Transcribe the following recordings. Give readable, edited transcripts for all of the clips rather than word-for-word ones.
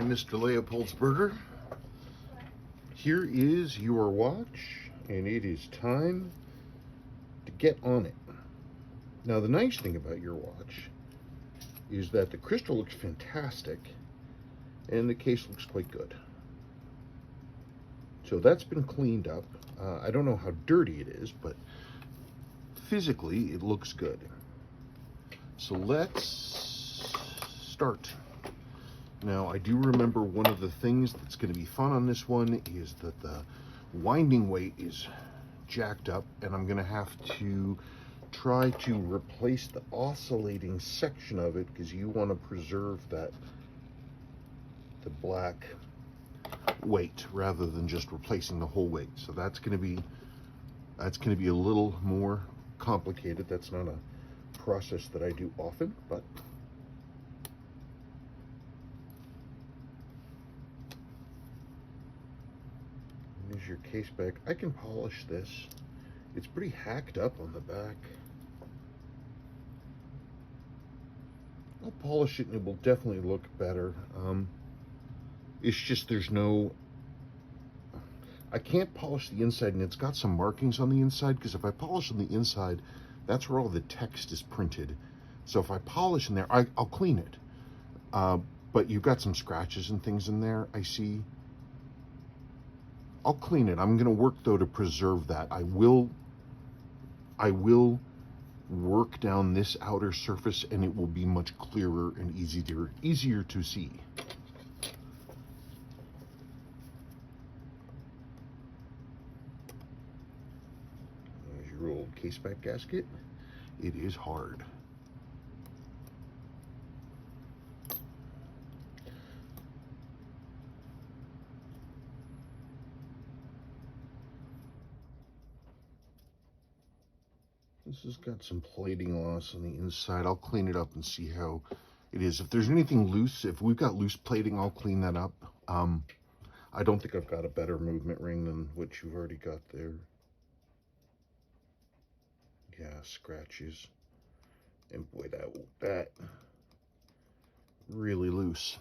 Hi, Mr. Leopoldsberger. Here is your watch, and it is time to get on it. Now, the nice thing about your watch is that the crystal looks fantastic, and the case looks quite good. So that's been cleaned up. I don't know how dirty it is, but physically it looks good. So let's start. Now, I do remember one of the things that's going to be fun on this one is that the winding weight is jacked up, and I'm going to have to try to replace the oscillating section of it because you want to preserve the black weight rather than just replacing the whole weight. So that's going to be a little more complicated. That's not a process that I do often, but here's your case back. I can polish this. It's pretty hacked up on the back. I'll polish it and it will definitely look better. It's just I can't polish the inside, and it's got some markings on the inside, because if I polish on the inside, that's where all the text is printed. So if I polish in there, I'll clean it. But you've got some scratches and things in there, I see. I'll clean it. I'm going to work, though, to preserve that. I will work down this outer surface, and it will be much clearer and easier to see. There's your old case back gasket. It is hard. This has got some plating loss on the inside. I'll clean it up and see how it is. If there's anything loose, if we've got loose plating, I'll clean that up. I don't think I've got a better movement ring than what you've already got there. Yeah, scratches. And boy, that really loose.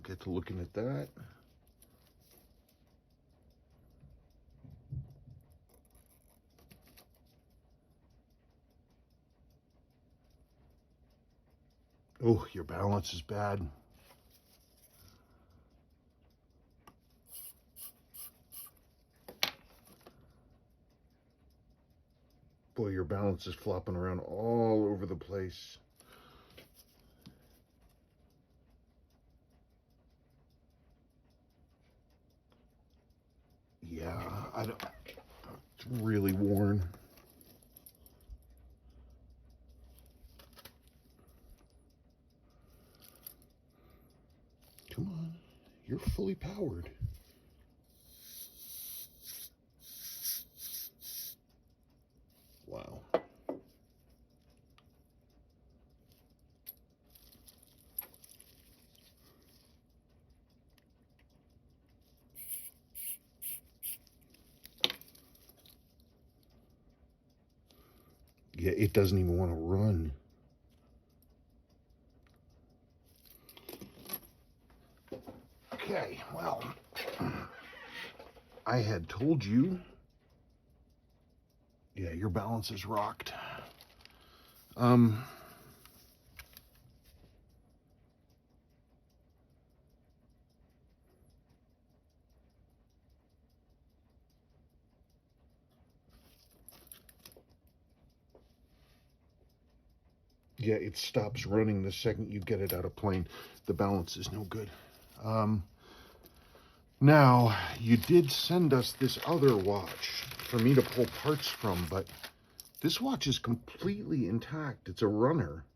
Get to looking at that. Oh, your balance is bad. Boy, your balance is flopping around all over the place. Yeah, it's really worn. Come on, you're fully powered. Wow. Yeah, it doesn't even want to run. Okay, well, I had told you, yeah, your balance is rocked. Yeah, it stops running the second you get it out of plane. The balance is no good. Now, you did send us this other watch for me to pull parts from, but this watch is completely intact. It's a runner.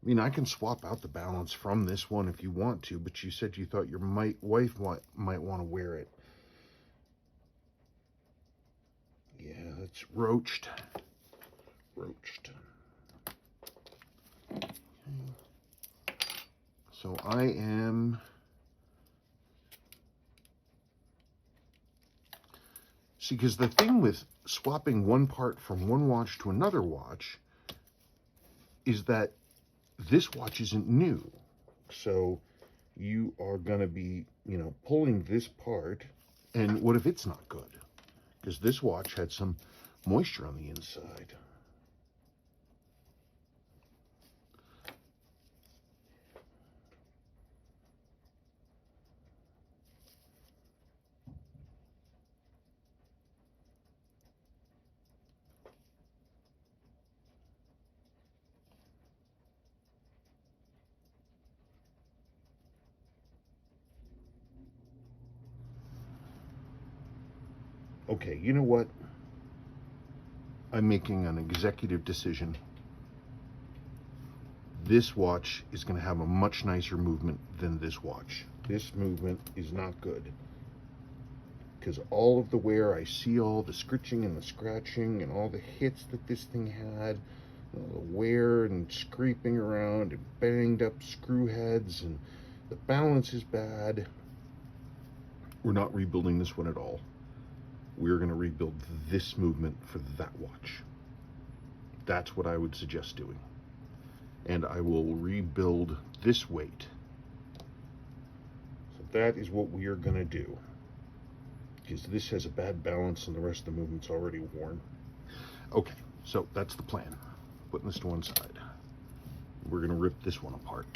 I mean, I can swap out the balance from this one if you want to, but you said you thought your wife might want to wear it. Yeah, it's roached. So I am see, because the thing with swapping one part from one watch to another watch is that this watch isn't new. So you are going to be, you know, pulling this part, and what if it's not good? Because this watch had some moisture on the inside. Okay, you know what? I'm making an executive decision. This watch is going to have a much nicer movement than this watch. This movement is not good. Because all of the wear, I see all the scritching and the scratching and all the hits that this thing had. The wear and scraping around and banged up screw heads, and the balance is bad. We're not rebuilding this one at all. We're going to rebuild this movement for that watch. That's what I would suggest doing. And I will rebuild this weight. So that is what we are going to do. Because this has a bad balance and the rest of the movement's already worn. Okay, so that's the plan. Putting this to one side. We're going to rip this one apart.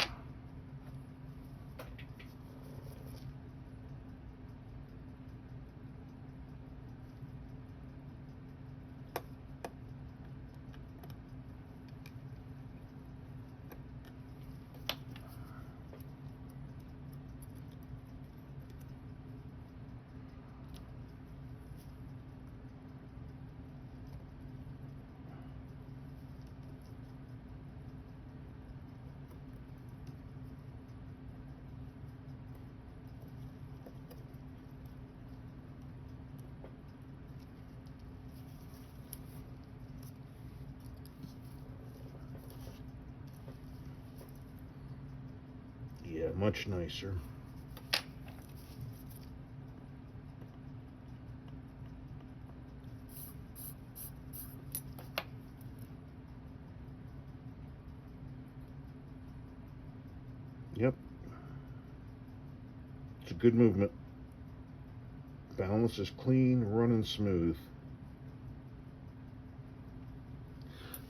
Yeah, much nicer. Yep. It's a good movement. Balance is clean, running smooth.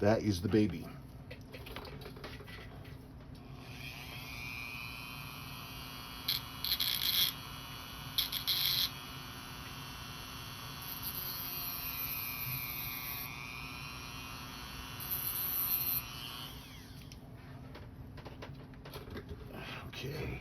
That is the baby. Okay.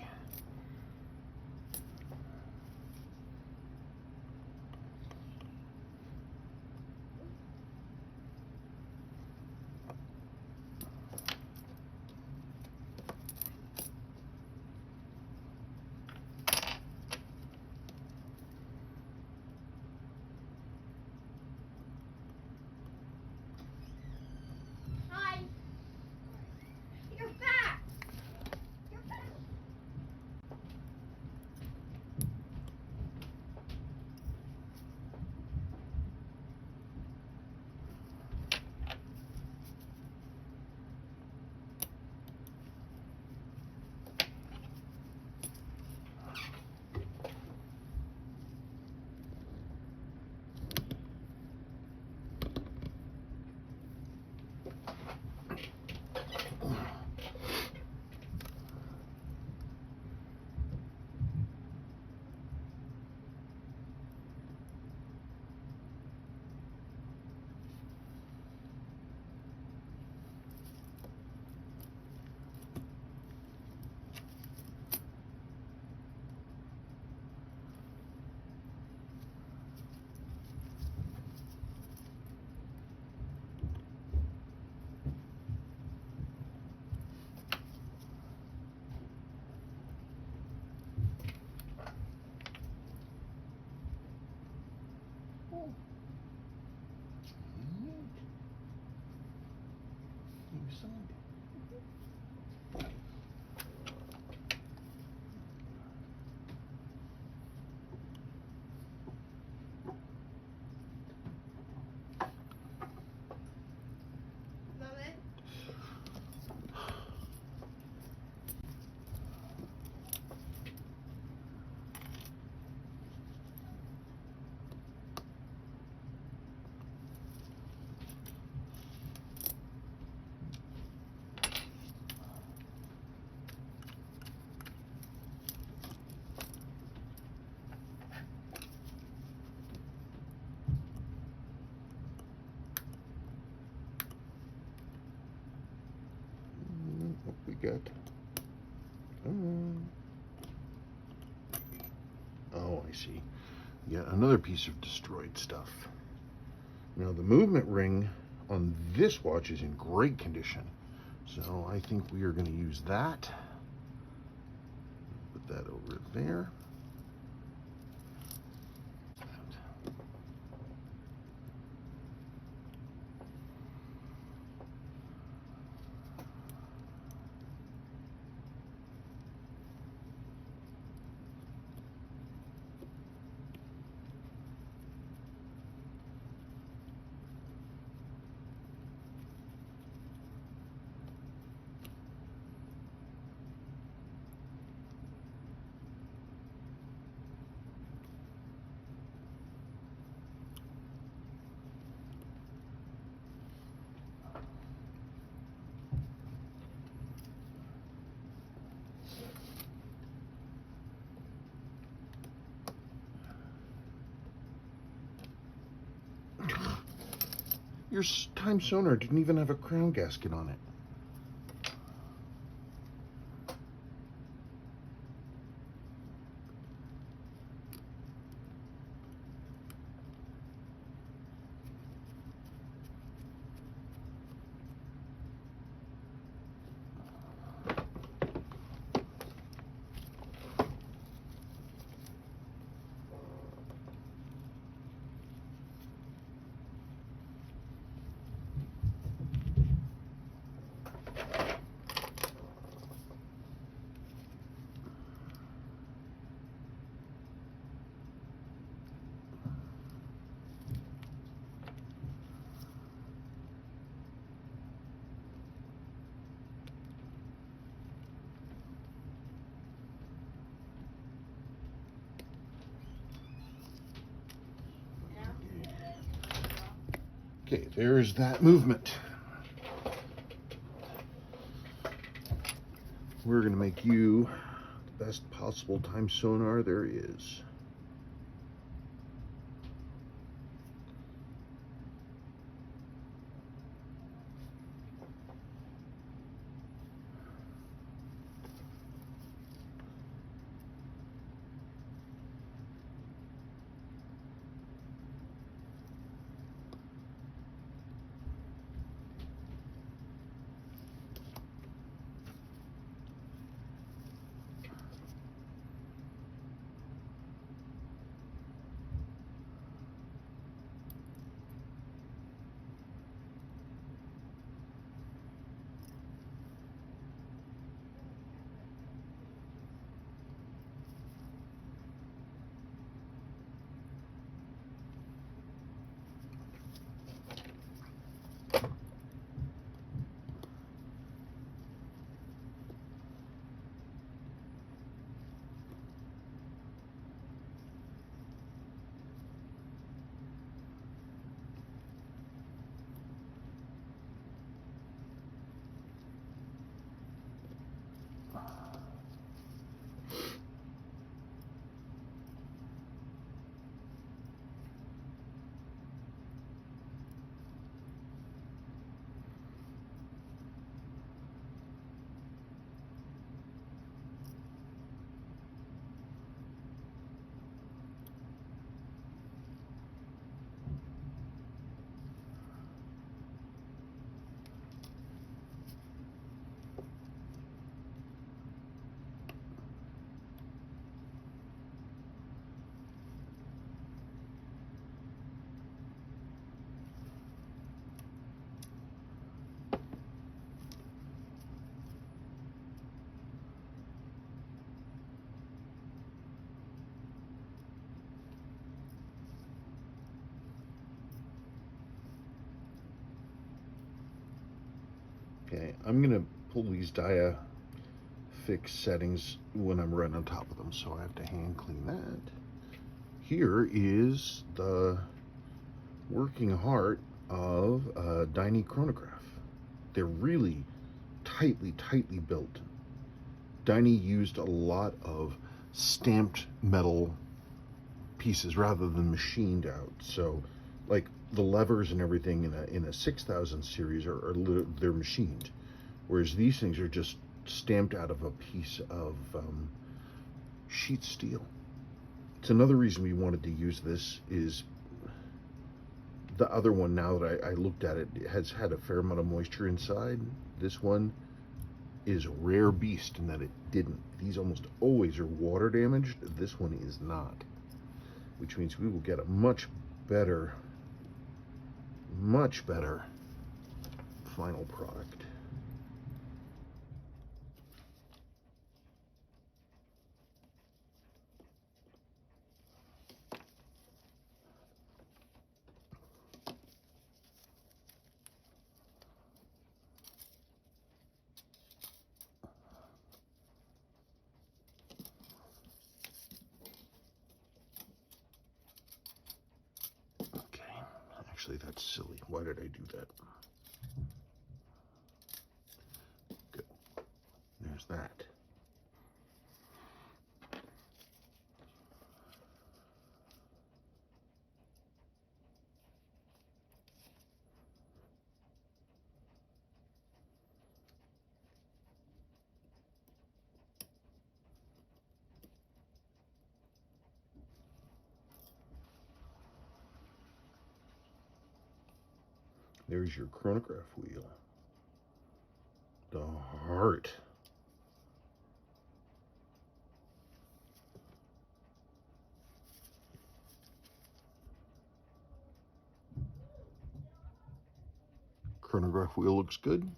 forget. Oh, I see. Yet another piece of destroyed stuff. Now, the movement ring on this watch is in great condition, so I think we are going to use that. Put that over there. Your Time Sonar didn't even have a crown gasket on it. Okay, there's that movement. We're going to make you the best possible Time Sonar there is. Okay, I'm going to pull these dia fix settings when I'm right on top of them, so I have to hand clean that. Here is the working heart of a Dyne chronograph. They're really tightly built. Dyne used a lot of stamped metal pieces rather than machined out. So, like the levers and everything in a 6000 series they're machined, whereas these things are just stamped out of a piece of sheet steel. It's another reason we wanted to use this. Is the other one, now that I looked at it, has had a fair amount of moisture inside. This one is a rare beast in that it didn't. These almost always are water damaged. This one is not, which means we will get a much better final product. Actually, that's silly. Why did I do that? Good. There's that. There's your chronograph wheel. The heart. Chronograph wheel looks good.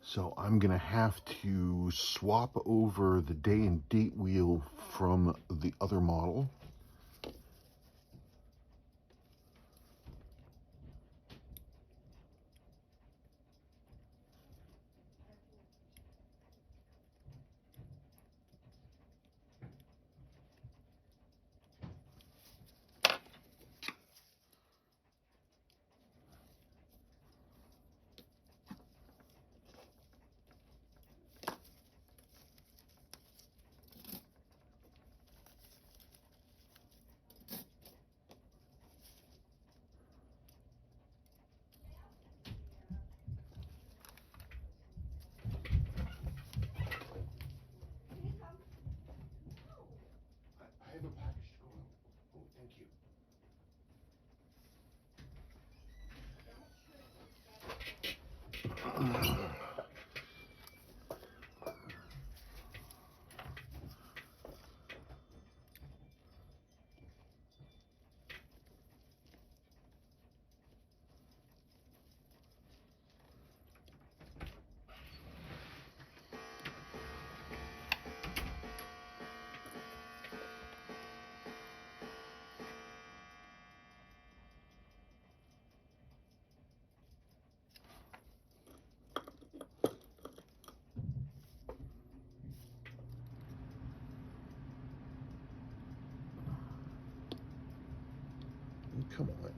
So I'm gonna have to swap over the day and date wheel from the other model. Come on.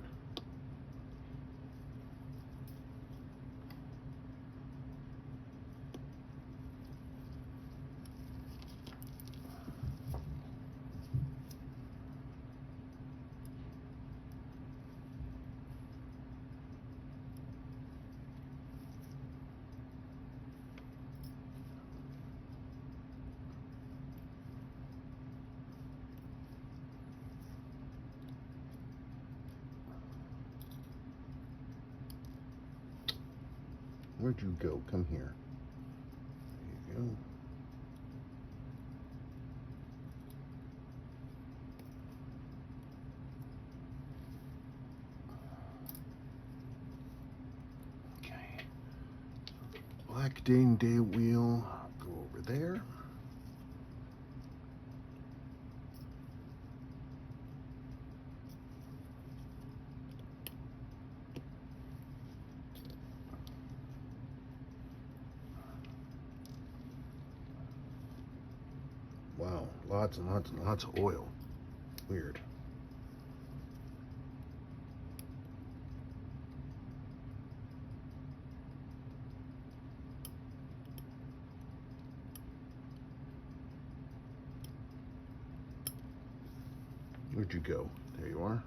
Where'd you go? Come here. There you go. Okay. Black day wheel. Go over there. Wow, lots and lots and lots of oil. Weird. Where'd you go? There you are.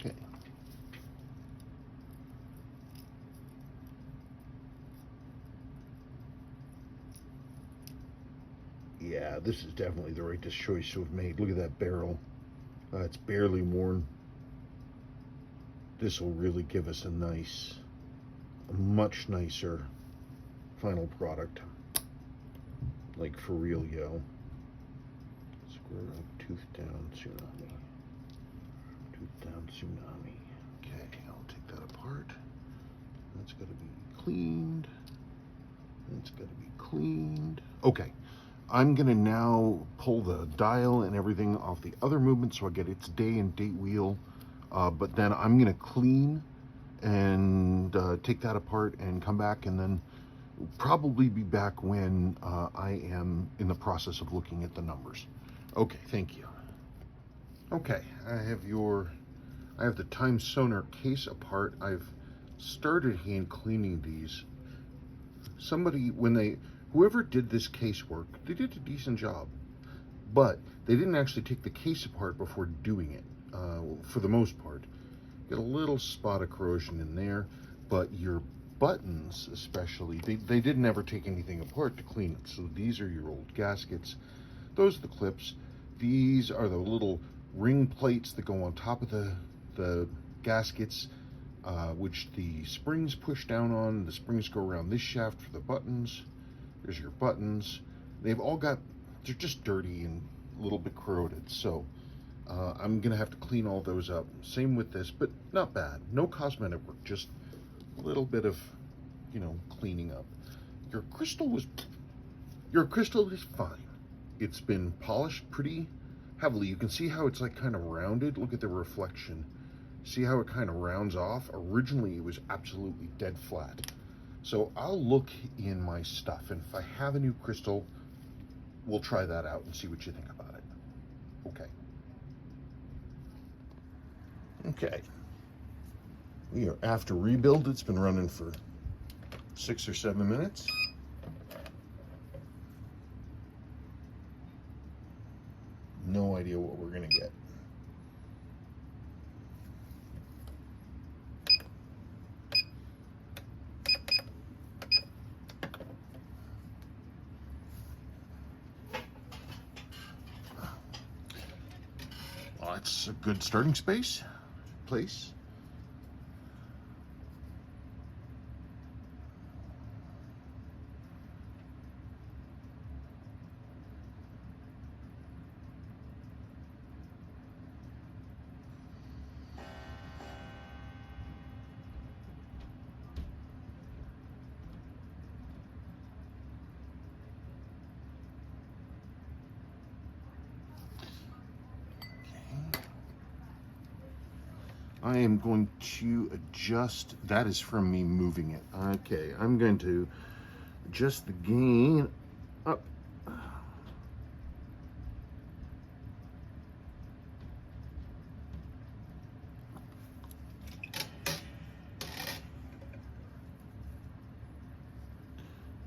Okay. Yeah, this is definitely the right choice to have made. Look at that barrel. It's barely worn. This will really give us a much nicer final product. Like for real, yo. Square up, tooth down, tsunami. Tooth down, tsunami. Okay, I'll take that apart. That's got to be cleaned. That's got to be cleaned. Okay. I'm going to now pull the dial and everything off the other movement so I get its day and date wheel. But then I'm going to clean and take that apart and come back, and then probably be back when I am in the process of looking at the numbers. Okay, thank you. Okay, I have the Time Sonar case apart. I've started hand cleaning these. Whoever did this casework, they did a decent job, but they didn't actually take the case apart before doing it, for the most part. Get a little spot of corrosion in there, but your buttons especially, they didn't ever take anything apart to clean it. So these are your old gaskets. Those are the clips. These are the little ring plates that go on top of the gaskets, which the springs push down on. The springs go around this shaft for the buttons. There's your buttons. They're just dirty and a little bit corroded. So I'm gonna have to clean all those up. Same with this, but not bad. No cosmetic work, just a little bit of, cleaning up. Your crystal is fine. It's been polished pretty heavily. You can see how it's like kind of rounded. Look at the reflection. See how it kind of rounds off? Originally, it was absolutely dead flat. So I'll look in my stuff, and if I have a new crystal, we'll try that out and see what you think about it. Okay. Okay. We are after rebuild. It's been running for 6 or 7 minutes. No idea what we're gonna get. Well, that's a good starting place. I am going to adjust. That is from me moving it. Okay, I'm going to adjust the gain up.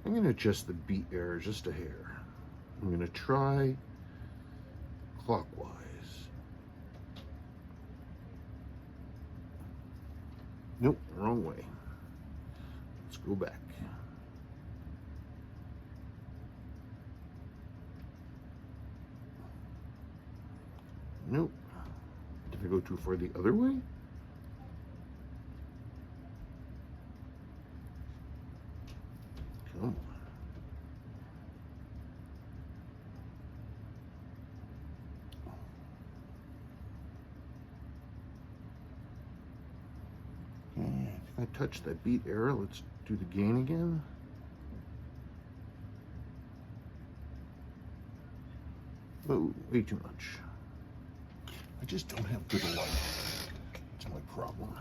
I'm going to adjust the beat error just a hair. I'm going to try clockwise. Nope, wrong way. Let's go back. Nope. Did I go too far the other way? Come on. Okay, I touched that beat arrow. Let's do the gain again. Oh, way too much. I just don't have good light. That's my problem.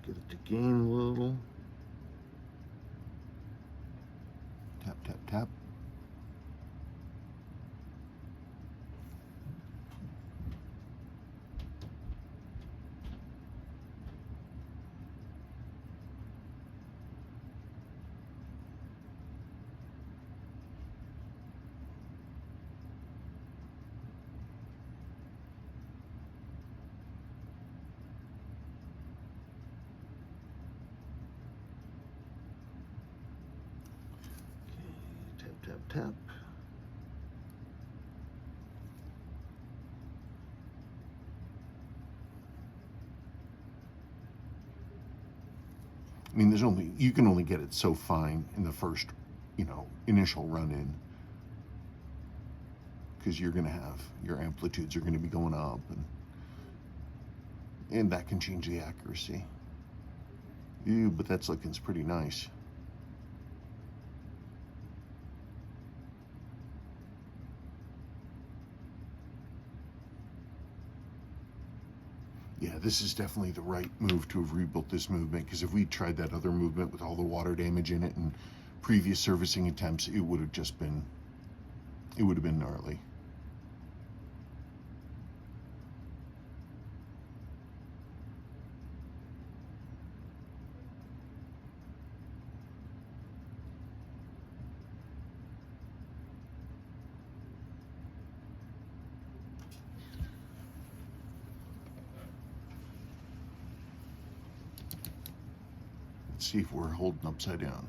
Get it to gain a little. Tap, tap, tap. Tap, tap. I mean, you can only get it so fine in the first, initial run in, because you're going to have, your amplitudes are going to be going up, and that can change the accuracy. Ew, but that's looking pretty nice. Yeah, this is definitely the right move to have rebuilt this movement, because if we tried that other movement with all the water damage in it and previous servicing attempts, it would have been gnarly. See if we're holding upside down.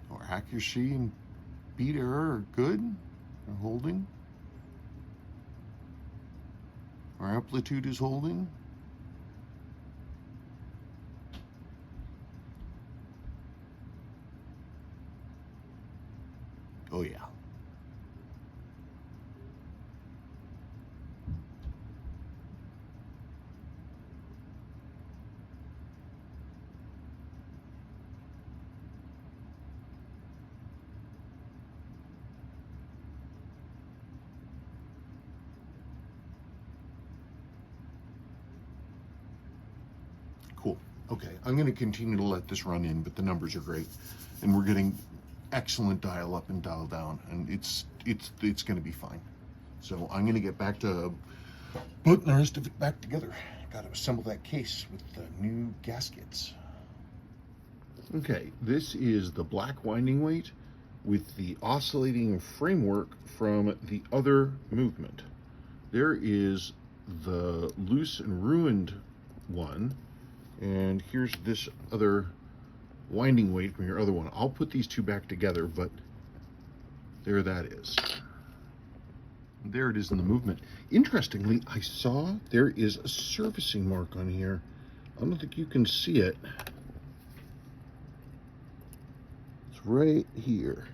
Our accuracy and beat error are good. They're holding. Our amplitude is holding. Oh yeah. Cool. Okay, I'm going to continue to let this run in, but the numbers are great, and we're getting excellent dial up and dial down, and it's going to be fine. So I'm going to get back to putting the rest of it back together. Got to assemble that case with the new gaskets. Okay, this is the black winding weight with the oscillating framework from the other movement. There is the loose and ruined one, and here's this other winding weight from your other one. I'll put these two back together, but there that is. There it is in the movement. Interestingly, I saw there is a servicing mark on here. I don't think you can see it. It's right here.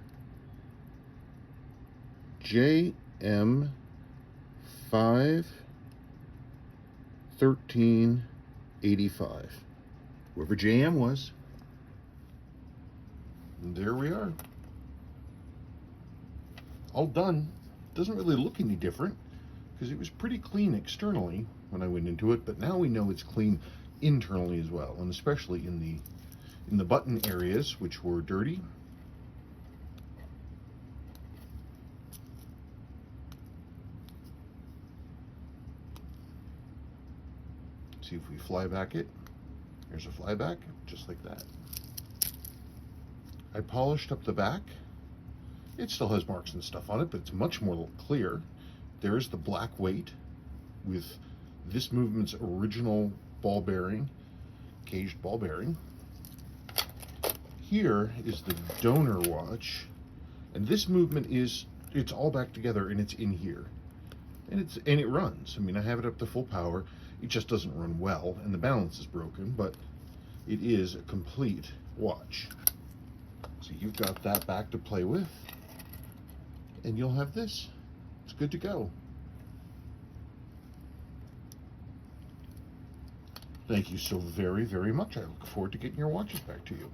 JM 51385. Whoever JM was. And there we are. All done. Doesn't really look any different because it was pretty clean externally when I went into it, but now we know it's clean internally as well, and especially in the button areas which were dirty. See if we fly back it. Here's a flyback, just like that. I polished up the back. It still has marks and stuff on it, but it's much more clear. There's the black weight with this movement's original ball bearing, caged ball bearing. Here is the donor watch, and this movement it's all back together, and it's in here. And it runs. I mean, I have it up to full power. It just doesn't run well, and the balance is broken, but it is a complete watch. So you've got that back to play with, and you'll have this. It's good to go. Thank you so very, very much. I look forward to getting your watches back to you.